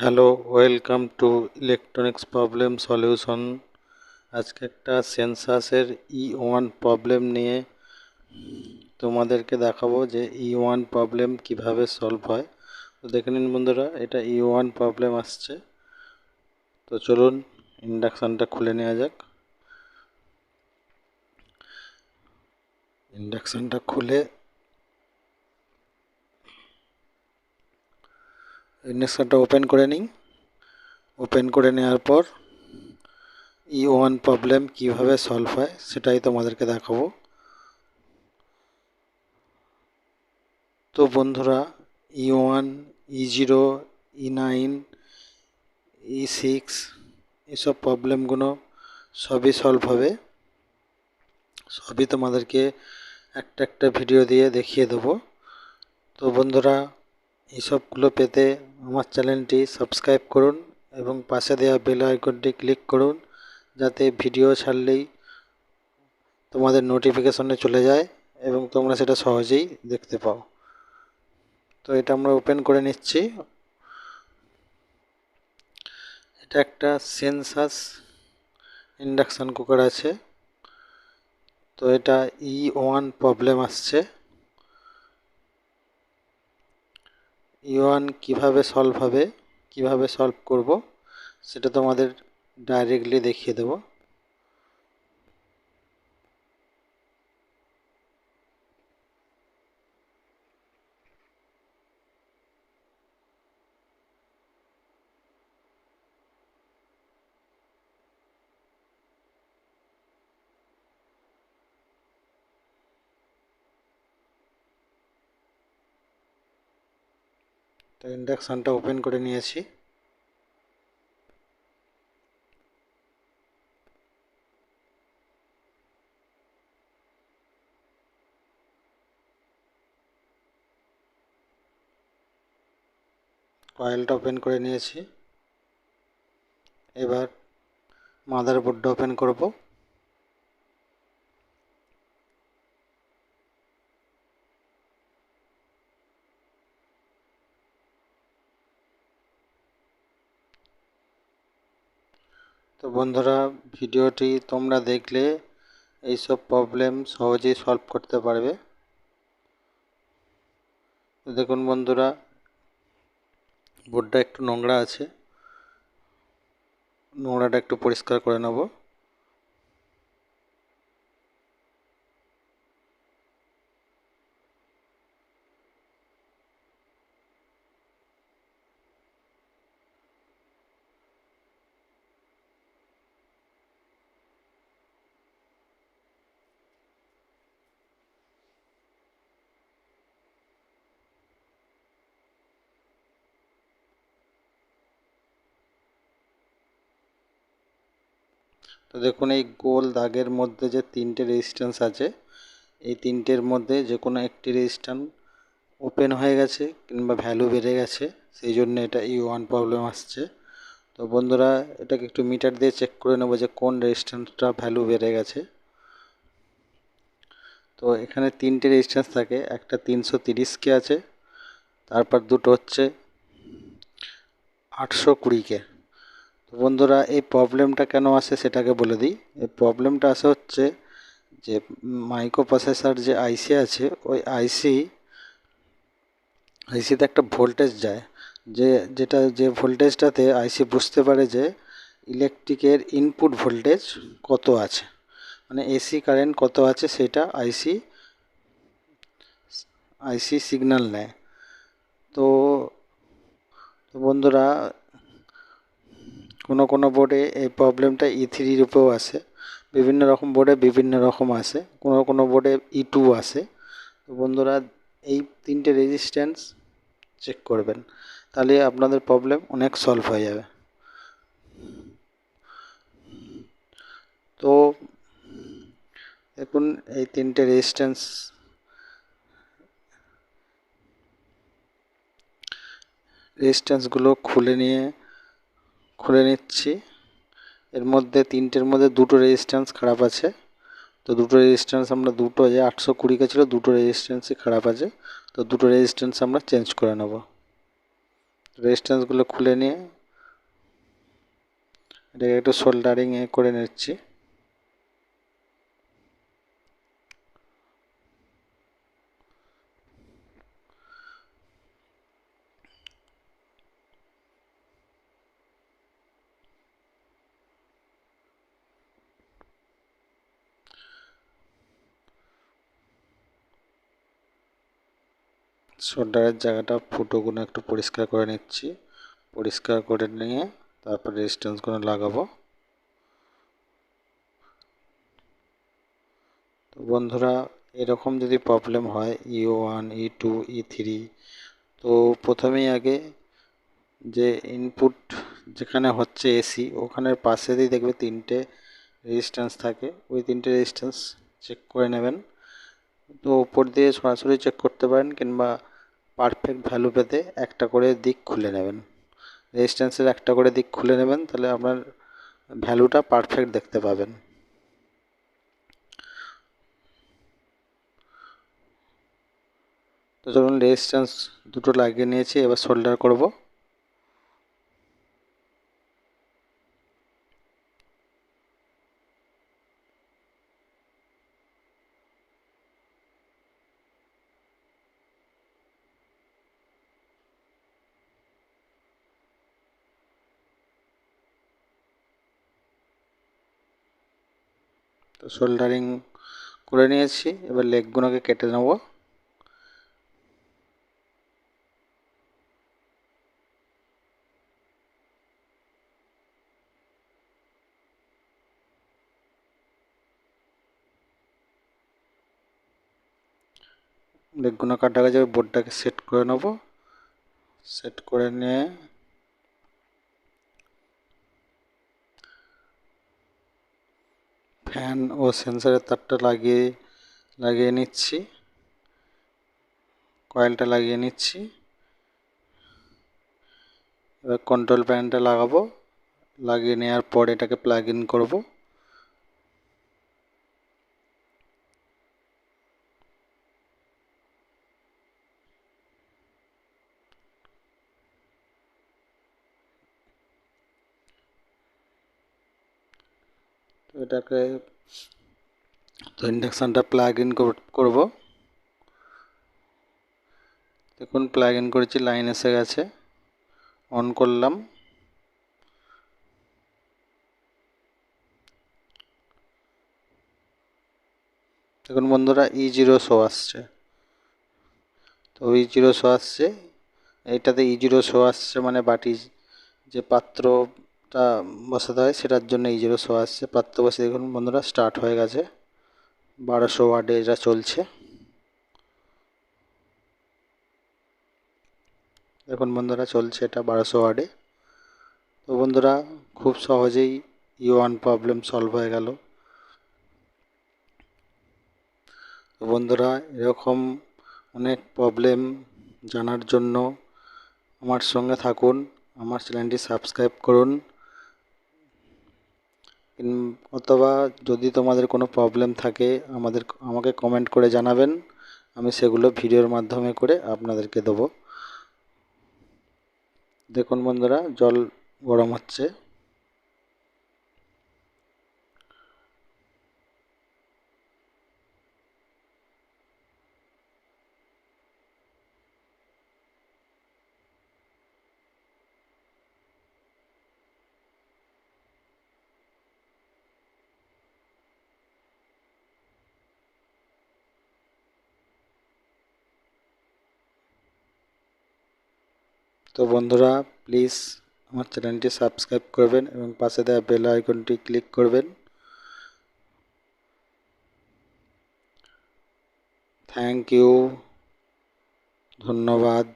Hello, welcome to electronics problem solution. আজকে একটা সেন্সাসের E1 problem নিয়ে তোমাদেরকে দেখাবো যে E1 প্রবলেম কিভাবে সলভ হয়। তো দেখে নিন বন্ধুরা, এটা E1 প্রবলেম আসছে। তো চলুন ইন্ডাকশানটা খুলে নেওয়া যাক। ইন্ডাকশানটা খুলে ইন্ডাকশানটা ওপেন করে নিই। ওপেন করে নেওয়ার পর E1 প্রবলেম কিভাবে সলভ হয় সেটাই তোমাদেরকে দেখাবো। তো বন্ধুরা, E1, E0, E9, E6 এসব প্রবলেমগুলো সবই সলভ হবে। সবই তোমাদেরকে একটা একটা ভিডিও দিয়ে দেখিয়ে দেবো। তো বন্ধুরা, এইসবগুলো পেতে আমার চ্যানেলটি সাবস্ক্রাইব করুন এবং পাশে দেওয়া বেল আইকনটি ক্লিক করুন, যাতে ভিডিও ছাড়লেই তোমাদের নোটিফিকেশনে চলে যায় এবং তোমরা সেটা সহজেই দেখতে পাও। তো এটা আমরা ওপেন করে নিচ্ছি। এটা একটা সেন্সাস ইন্ডাকশান কুকার আছে। তো এটা E1 প্রবলেম আসছে। E1 কিভাবে সলভ হবে, কিভাবে সলভ করব সেটা তোমাদের ডাইরেক্টলি দেখিয়ে দেব। তো ইন্ডাকশানটা ওপেন করে নিয়েছি। কয়েলটা ওপেন করে নিয়েছি। এবার মাদারবোর্ডটা ওপেন করব। তো বন্ধুরা, ভিডিওটি তোমরা দেখলে এইসব প্রবলেম সহজেই সলভ করতে পারবে। দেখুন বন্ধুরা, বোর্ডটা একটু নোংরা আছে, নোংরাটা একটু পরিষ্কার করে নেব। তো দেখুন, এই গোল দাগের মধ্যে যে তিনটে রেজিস্ট্যান্স আছে, এই তিনটের মধ্যে যে কোনো একটি রেজিস্ট্যান্স ওপেন হয়ে গেছে কিংবা ভ্যালু বেড়ে গেছে, সেই জন্য এটা E1 প্রবলেম আসছে। তো বন্ধুরা, এটাকে একটু মিটার দিয়ে চেক করে নেব যে কোন রেজিস্ট্যান্সটা ভ্যালু বেড়ে গেছে। তো এখানে তিনটে রেজিস্ট্যান্স থাকে, একটা 330K আছে, তারপর দুটো হচ্ছে 820K। তো বন্ধুরা, এই প্রবলেমটা কেন আসে সেটাকে বলে দিই। এই প্রবলেমটা আসে হচ্ছে যে মাইক্রো প্রসেসর যে আইসি আছে, ওই আইসিতে একটা ভোল্টেজ যায়, যে ভোল্টেজটাতে আইসি বুঝতে পারে যে ইলেকট্রিকের ইনপুট ভোল্টেজ কত আছে, মানে এসি কারেন্ট কত আছে, সেটা আইসি সিগন্যাল নেয়। তো বন্ধুরা, কোনো বোর্ডে এই প্রবলেমটা E3 রূপেও আসে, বিভিন্ন রকম বোর্ডে বিভিন্ন রকম আসে, কোনো বোর্ডে E2 আসে। তো বন্ধুরা, এই তিনটে রেজিস্ট্যান্স চেক করবেন, তাহলে আপনাদের প্রবলেম অনেক সলভ হয়ে যাবে। তো দেখুন, এই তিনটে রেজিস্ট্যান্সগুলো খুলে নিচ্ছি। এর মধ্যে তিনটের মধ্যে দুটো রেজিস্ট্যান্স খারাপ আছে। তো দুটো রেজিস্ট্যান্স আমরা যে 820K ছিল, দুটো রেজিস্ট্যান্সই খারাপ আছে। তো দুটো রেজিস্ট্যান্স আমরা চেঞ্জ করে নেব। তো রেজিস্ট্যান্সগুলো খুলে নিয়ে এটাকে একটু সোল্ডারিং করে নিচ্ছি। সোল্ডারের জায়গাটা ফুটোগুলো একটু পরিষ্কার করে নিচ্ছি। পরিষ্কার করে নিয়ে তারপর রেজিস্ট্যান্সগুলো লাগাবো। তো বন্ধুরা, এরকম যদি প্রবলেম হয় E1, E2, E3, তো প্রথমেই আগে যে ইনপুট যেখানে হচ্ছে এসি, ওখানের পাশেই দেখবে 3টে রেজিস্ট্যান্স থাকে, ওই 3টে রেজিস্ট্যান্স চেক করে নেবেন। তো উপর দিয়ে সরাসরি চেক করতে পারেন, কিংবা পারফেক্ট ভ্যালু পেতে একটা করে দিক খুলে নেবেন। রেজিস্ট্যান্সের একটা করে দিক খুলে নেবেন, তাহলে আপনার ভ্যালুটা পারফেক্ট দেখতে পাবেন। তো ধরুন রেজিস্ট্যান্স দুটো লাগিয়ে নিয়েছি, এবার সোল্ডার করব। তো সোল্ডারিং করে নিয়েছি, এবার লেগগুলোকে কেটে নেব। লেগগুলো কাটা গেছে, বোর্ডটাকে সেট করে নেব। সেট করে নিয়ে ফ্যান ও সেন্সরের তারটা লাগিয়ে নিচ্ছি, কয়েলটা লাগিয়ে নিচ্ছি। এবার কন্ট্রোল প্যানেলটা লাগাবো। লাগিয়ে নেওয়ার পর এটাকে প্লাগ ইন করবো। তো এটাকে তো ইন্ডাকশানটা প্লাগ ইন করব। দেখুন প্লাগ ইন করেছি, লাইন এসে গেছে। অন করলাম। দেখুন বন্ধুরা, E0 শো আসছে। তো E0 শো আসছে, এইটাতে E0 শো আসছে মানে বাটি যে পাত্রটা বসাতে হয় সেটার জন্য E0 শো আসছে। পাত্র বসে দেখুন বন্ধুরা স্টার্ট হয়ে গেছে। 1200 ওয়াটে এটা চলছে। দেখুন বন্ধুরা চলছে এটা 1200 ওয়াটে। তো বন্ধুরা, খুব সহজেই E1 প্রবলেম সলভ হয়ে গেল। তো বন্ধুরা, এরকম অনেক প্রবলেম জানার জন্য আমার সঙ্গে থাকুন, আমার চ্যানেলটি সাবস্ক্রাইব করুন। অথবা যদি তোমাদের কোনো প্রবলেম থাকে আমাকে কমেন্ট করে জানাবেন, আমি সেগুলো ভিডিওর মাধ্যমে করে আপনাদেরকে দেবো। দেখুন বন্ধুরা, জল গরম হচ্ছে। তো বন্ধুরা, প্লিজ আমার চ্যানেলটি সাবস্ক্রাইব করবেন এবং পাশে দেওয়া বেল আইকনটি ক্লিক করবেন। থ্যাংক ইউ, ধন্যবাদ।